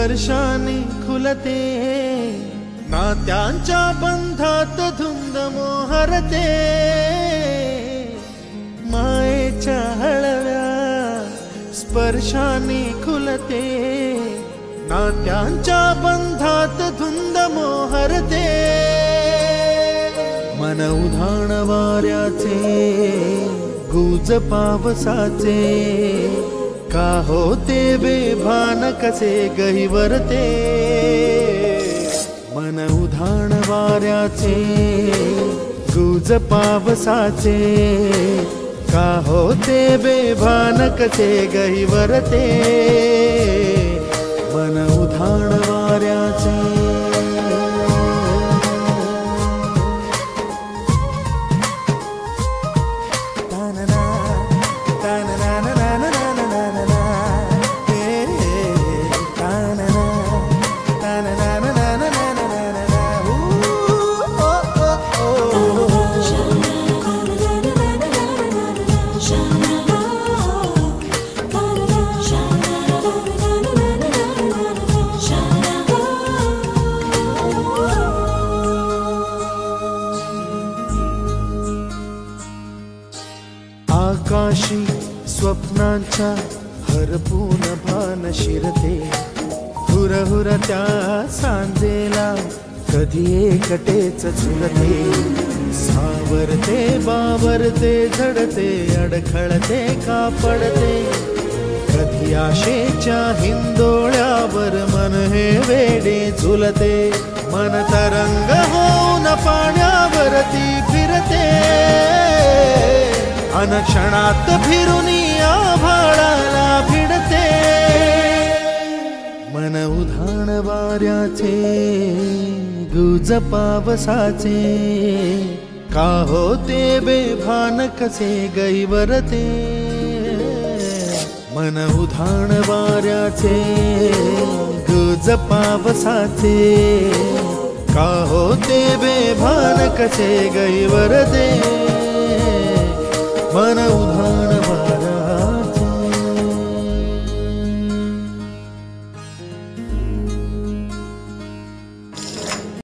स्पर्शाने खुलते, नात्यांच्या बंधात धुंद मोहरते, मायेच्या हळव्या स्पर्शाने खुलते, नात्यांच्या बंधात धुंद मोहरते, मन उधाण वाऱ्याचे गुज पावसाचे, का होते बेभान कसे गहिवरते, मन उधाण वाऱ्याचे गुज पावसाचे, का होते बेभान कसे गहिवरते, मन उधाण वाऱ्याचे। आकाशी स्वप्नांच्या हरपून भान शिरते, हुरहुर त्या सांजेला कधी एकटेच झुलते, सावरते बावरते झडते, अडखळते का पडते, कधी आशेच्या हिंदोळ्यावर मन हे वेडे झुलते, मन तरंग होऊन पाण्यावरती फिरते, अनक्षणात फिरून आभाळाला भिडते, मन उधाण वाऱ्याचे गुज पावसाचे, का होते बेभान कसे गहिवरते, मन उधाण वाऱ्याचे गुज पावसाचे, का होते बेभान कसे गहिवरते।